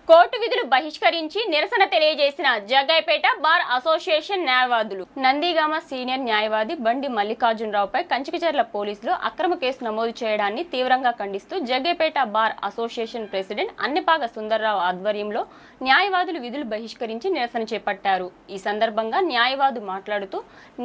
Court విధులు బహిష్కరించి నిరసన తెలియజేసిన జగ్గయ్యపేట బార్ అసోసియేషన్ న్యాయవాదులు. నందిగామ సీనియర్ న్యాయవాది బండి మల్లికార్జునరావుపై కంచికచర్ల పోలీసులు అక్రమ కేసు నమోదు చేయడాన్ని తీవ్రంగా ఖండిస్తూ Jaggayyapeta bar association president Annepaga Sundarrao ఆధ్వర్యంలో న్యాయవాదులు విధులు బహిష్కరించి నిరసన చేపట్టారు. ఈ సందర్భంగా న్యాయవాదు మాట్లాడుతూ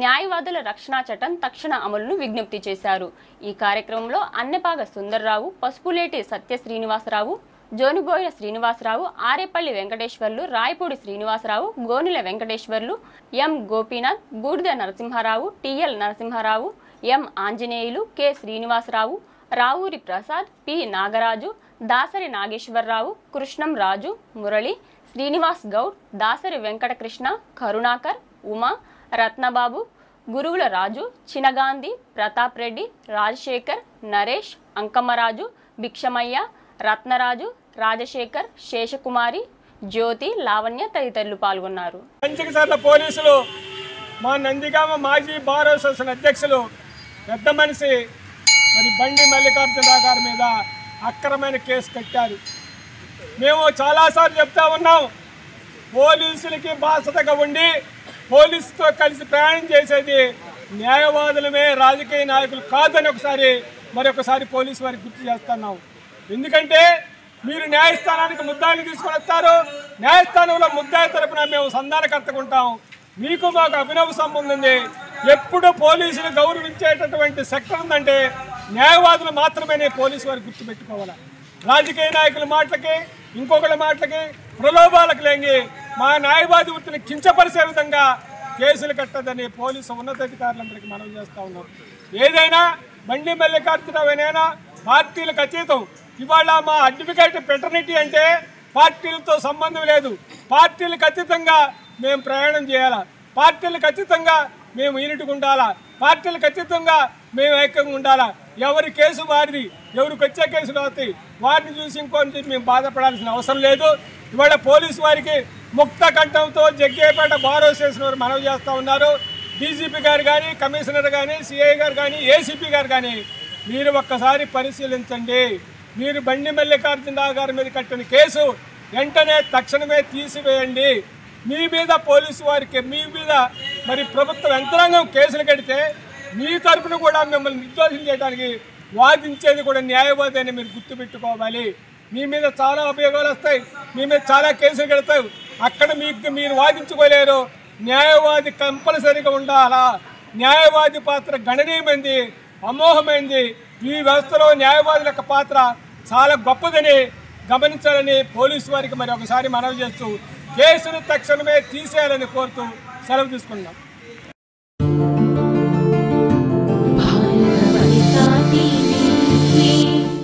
న్యాయవాదుల రక్షణ చట్టం తక్షణ అమలును విజ్ఞప్తి చేశారు. ఈ కార్యక్రమంలో అన్నెపాగ సుందర్రావు, పసుపులేటి సత్య శ్రీనివాసరావు, జోనుబోయిన శ్రీనివాసరావు, ఆరేపల్లి వెంకటేశ్వర్లు, రాయపూడి శ్రీనివాసరావు, గోనుల వెంకటేశ్వర్లు, ఎం గోపీనాథ్, బూడిద నరసింహారావు, టిఎల్ నరసింహారావు, ఎం ఆంజనేయులు, కె శ్రీనివాసరావు, రావూరి ప్రసాద్, పి నాగరాజు, దాసరి నాగేశ్వరరావు, కృష్ణం రాజు, మురళి, శ్రీనివాస్ గౌడ్, దాసరి వెంకటకృష్ణ, కరుణాకర్, ఉమా, రత్నబాబు, గురువుల రాజు, చినగాంధీ, ప్రతాప్ రెడ్డి, రాజశేఖర్, నరేష్, అంకమ్మరాజు, భిక్షమయ్య, రత్నరాజు, రాజశేఖర్, శేషకుమారి, జ్యోతి, లావణ్య తదితరులు పాల్గొన్నారు. కంచికచర్ల పోలీసులు మా నందిగామ మాజీ బార్ అసోసియేషన్ అధ్యక్షులు పెద్ద మనిషి బండి మల్లికార్జునరావు గారి మీద అక్రమైన కేసు కట్టారు. మేము చాలాసార్లు చెప్తా ఉన్నాం, పోలీసులకి బాసటగా ఉండి పోలీసుతో కలిసి ప్రయాణం చేసేది న్యాయవాదులమే, రాజకీయ నాయకులు కాదని మరొకసారి పోలీసు వారికి గుర్తు చేస్తున్నాం. ఎందుకంటే మీరు న్యాయస్థానానికి ముద్దాయిని తీసుకొని వస్తారు, న్యాయస్థానంలో ముద్దాయి తరపున మేము సంధానకర్తగా ఉంటాం. మీకు మాకు అభినవ సంబంధం ఉంది. ఎప్పుడు పోలీసులు గౌరవించేటటువంటి సెక్టర్ ఉందంటే న్యాయవాదులు మాత్రమే పోలీసు వారికి గుర్తుపెట్టుకోవాలి. రాజకీయ నాయకుల మాటలకి, ఇంకొకళ్ళ మాటలకి, ప్రలోభాలకు లొంగి మా న్యాయవాది వృత్తిని కించపరిచే విధంగా కేసులు కట్టదని పోలీసు ఉన్నతాధికారులందరికీ మనవి చేస్తూ ఉన్నాం. ఏదైనా బండి మల్లికార్జునరావునైనా పార్టీలకు అతీతం. ఇవాళ మా అడ్వకేట్ పెటర్నిటీ అంటే పార్టీలతో సంబంధం లేదు. పార్టీలకు అతీతంగా మేము ప్రయాణం చేయాలా, పార్టీలకు అతీతంగా మేము యూనిట్గా ఉండాలా, పార్టీలకు అతీతంగా మేము ఐక్యంగా ఉండాలా. ఎవరి కేసు వారిది, ఎవరికి వచ్చే కేసులు అవుతాయి, వారిని చూసి ఇంకొని మేము బాధపడాల్సిన అవసరం లేదు. ఇవాళ పోలీసు వారికి ముక్త కంఠంతో జగ్గయ్యపేట బార్ అసోసియేషన్ వారు మనవి చేస్తూ ఉన్నారు. డీజీపీ గారు కానీ, కమిషనర్ కానీ, సిఐ గారు కానీ, ఏసీపీ గారు కానీ మీరు ఒక్కసారి పరిశీలించండి. మీరు బండి మల్లికార్జునరావు గారి మీద కట్టిన కేసు వెంటనే తక్షణమే తీసివేయండి. మీ మీద పోలీసు వారికి, మీ మీద ప్రభుత్వ యంత్రాంగం కేసులు కడితే మీ తరపున కూడా మిమ్మల్ని నిర్దోషం చేయడానికి వాదించేది కూడా న్యాయవాది అని మీరు గుర్తుపెట్టుకోవాలి. మీ మీద చాలా అభియోగాలు వస్తాయి, మీ మీద చాలా కేసులు కడతాయి. అక్కడ మీరు వాదించుకోలేరు. న్యాయవాది కంపల్సరీగా ఉండాలా. న్యాయవాది పాత్ర గణనీయమైంది, అమోఘమైంది. ఈ వ్యవస్థలో న్యాయవాదుల యొక్క పాత్ర చాలా గొప్పదని గమనించాలని పోలీసు వారికి ఒకసారి మనవి చేస్తూ కేసును తక్షణమే తీసేయాలని కోరుతూ సెలవు తీసుకున్నాం.